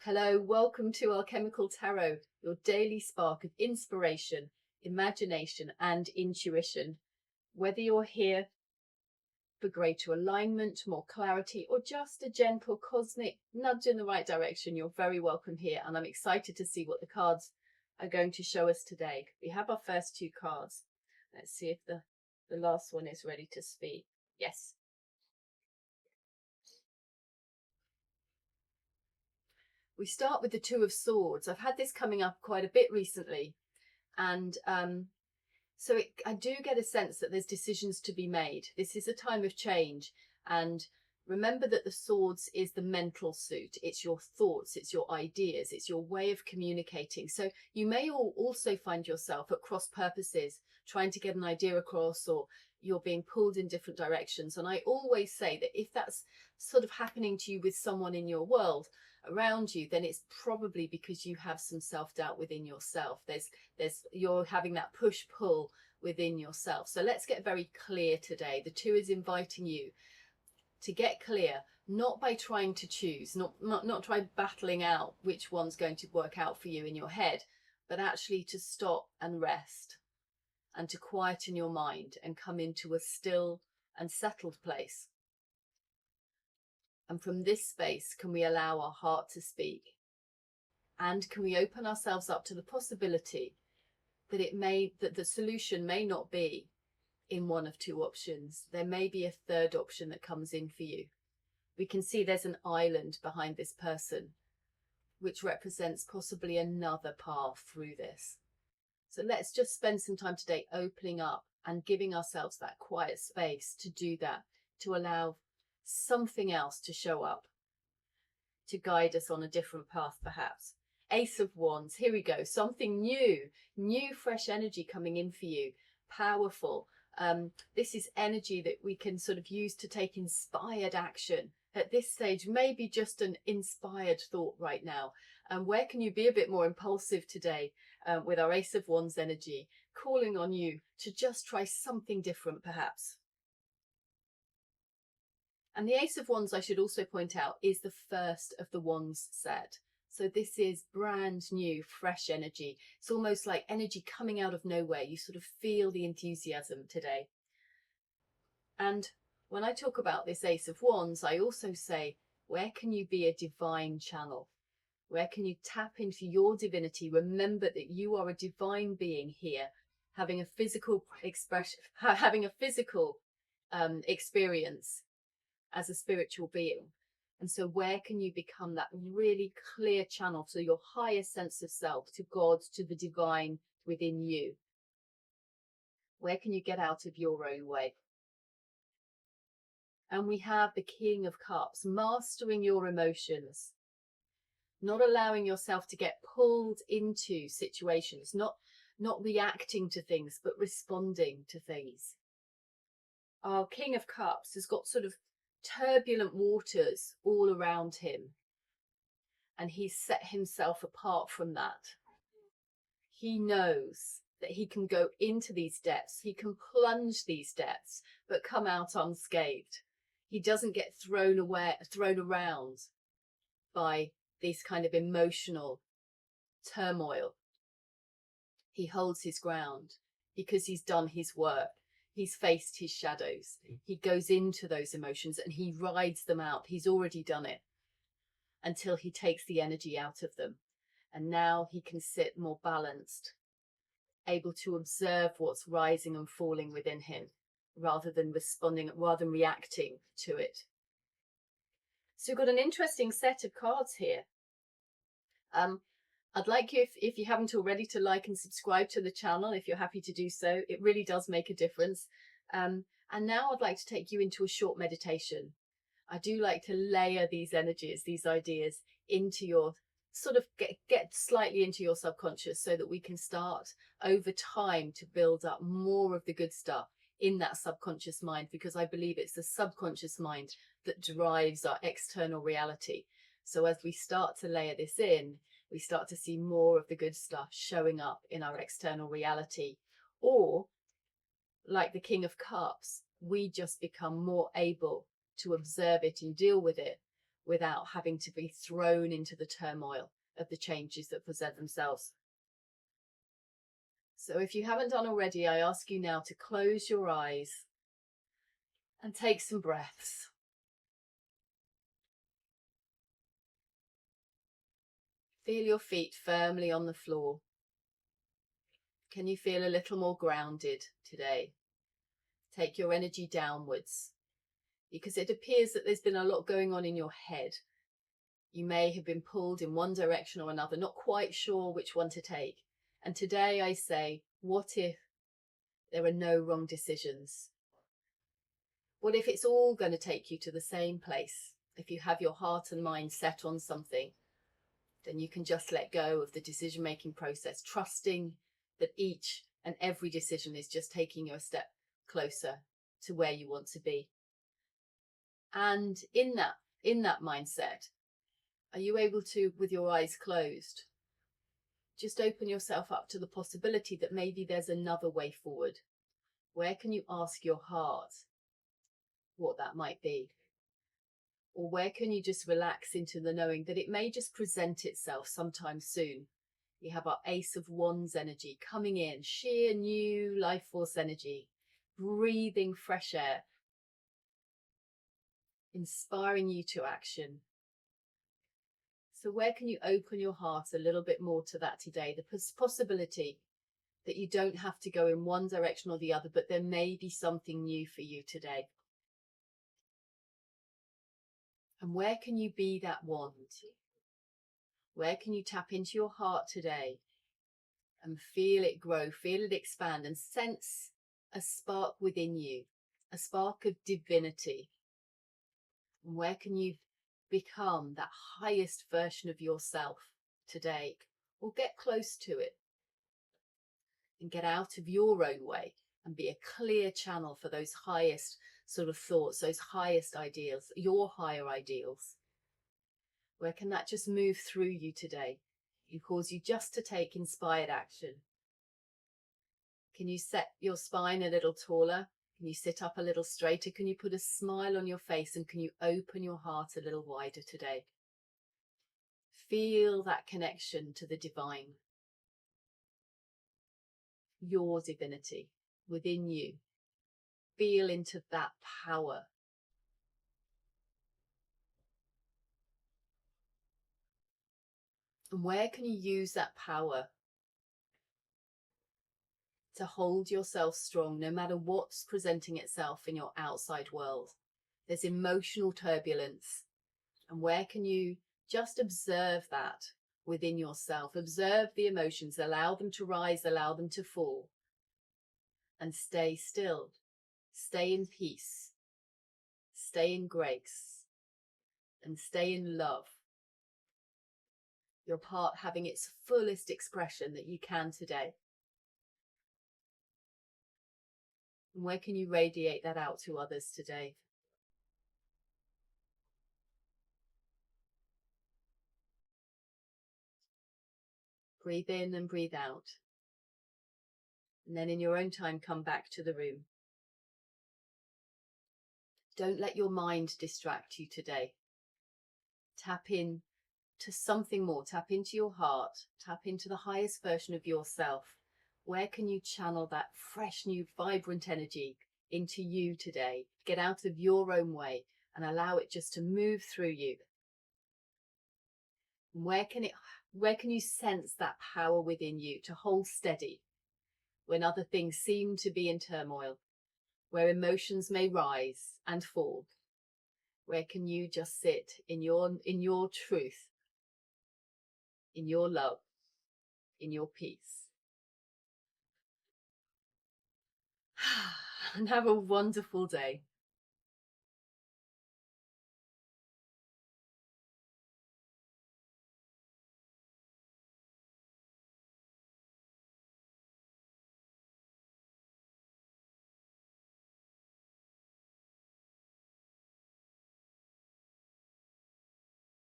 Hello, welcome to Alchemical Tarot, your daily spark of inspiration, imagination and intuition. Whether you're here for greater alignment, more clarity, or just a gentle cosmic nudge in the right direction, you're very welcome here, and I'm excited to see what the cards are going to show us today. We have our first two cards. Let's see if the last one is ready to speak. Yes. We start with the Two of Swords. I've had this coming up quite a bit recently, and so I do get a sense that there's decisions to be made. This is a time of change, and remember that the swords is the mental suit. It's your thoughts, it's your ideas, it's your way of communicating. So you may also find yourself at cross purposes, trying to get an idea across, or you're being pulled in different directions. And I always say that if that's sort of happening to you with someone in your world around you, then it's probably because you have some self-doubt within yourself. You're having that push-pull within yourself. So let's get very clear today. The two is inviting you to get clear, not by trying to choose, not try battling out which one's going to work out for you in your head, but actually to stop and rest and to quieten your mind and come into a still and settled place. And from this space, can we allow our heart to speak? And can we open ourselves up to the possibility that the solution may not be in one of two options? There may be a third option that comes in for you. We can see there's an island behind this person, which represents possibly another path through this. So let's just spend some time today opening up and giving ourselves that quiet space to do that, to allow something else to show up, to guide us on a different path perhaps. Ace of Wands, here we go. Something new, fresh energy coming in for you. Powerful. This is energy that we can sort of use to take inspired action. At this stage, maybe just an inspired thought right now. And where can you be a bit more impulsive today with our Ace of Wands energy, calling on you to just try something different perhaps. And the Ace of Wands, I should also point out, is the first of the Wands set. So this is brand new, fresh energy. It's almost like energy coming out of nowhere. You sort of feel the enthusiasm today. And when I talk about this Ace of Wands, I also say, where can you be a divine channel? Where can you tap into your divinity? Remember that you are a divine being here, having a physical expression, having a physical experience as a spiritual being. And so where can you become that really clear channel to your higher sense of self, to God, to the divine within you? Where can you get out of your own way? And we have the King of Cups, mastering your emotions, not allowing yourself to get pulled into situations, not reacting to things, but responding to things. Our King of Cups has got sort of turbulent waters all around him, and he's set himself apart from that. He knows that he can go into these depths, he can plunge these depths, but come out unscathed. He doesn't get thrown around by this kind of emotional turmoil. He holds his ground because he's done his work. He's faced his shadows. He goes into those emotions and he rides them out. He's already done it until he takes the energy out of them. And now he can sit more balanced, able to observe what's rising and falling within him rather than reacting to it. So we've got an interesting set of cards here. I'd like you, if you haven't already, to like and subscribe to the channel if you're happy to do so. It really does make a difference. And now I'd like to take you into a short meditation. I do like to layer these energies, these ideas into your sort of get slightly into your subconscious so that we can start over time to build up more of the good stuff in that subconscious mind, because I believe it's the subconscious mind that drives our external reality. So as we start to layer this in, we start to see more of the good stuff showing up in our external reality. Or, like the King of Cups, we just become more able to observe it and deal with it without having to be thrown into the turmoil of the changes that present themselves. So if you haven't done already, I ask you now to close your eyes and take some breaths. Feel your feet firmly on the floor. Can you feel a little more grounded today? Take your energy downwards, because it appears that there's been a lot going on in your head. You may have been pulled in one direction or another, not quite sure which one to take. And today I say, what if there are no wrong decisions? What if it's all going to take you to the same place? If you have your heart and mind set on something, then you can just let go of the decision-making process, trusting that each and every decision is just taking you a step closer to where you want to be. And in that mindset, are you able to, with your eyes closed, just open yourself up to the possibility that maybe there's another way forward? Where can you ask your heart what that might be? Or where can you just relax into the knowing that it may just present itself sometime soon? You have our Ace of Wands energy coming in, sheer new life force energy, breathing fresh air, inspiring you to action. So where can you open your heart a little bit more to that today? The possibility that you don't have to go in one direction or the other, but there may be something new for you today. And where can you be that wand? Where can you tap into your heart today and feel it grow, feel it expand, and sense a spark within you, a spark of divinity? And where can you become that highest version of yourself today, or get close to it and get out of your own way and be a clear channel for those highest sort of thoughts, those highest ideals, your higher ideals? Where can that just move through you today and cause you just to take inspired action? Can you set your spine a little taller? Can you sit up a little straighter? Can you put a smile on your face, and can you open your heart a little wider today? Feel that connection to the divine, your divinity within you. Feel into that power. And where can you use that power to hold yourself strong no matter what's presenting itself in your outside world? There's emotional turbulence. And where can you just observe that within yourself? Observe the emotions, allow them to rise, allow them to fall, and stay still. Stay in peace, stay in grace, and stay in love. Your part having its fullest expression that you can today. And where can you radiate that out to others today? Breathe in and breathe out. And then in your own time, come back to the room. Don't let your mind distract you today. Tap in to something more. Tap into your heart. Tap into the highest version of yourself. Where can you channel that fresh, new, vibrant energy into you today? Get out of your own way and allow it just to move through you. And where can you sense that power within you to hold steady when other things seem to be in turmoil, where emotions may rise and fall? Where can you just sit in your truth, in your love, in your peace? And have a wonderful day.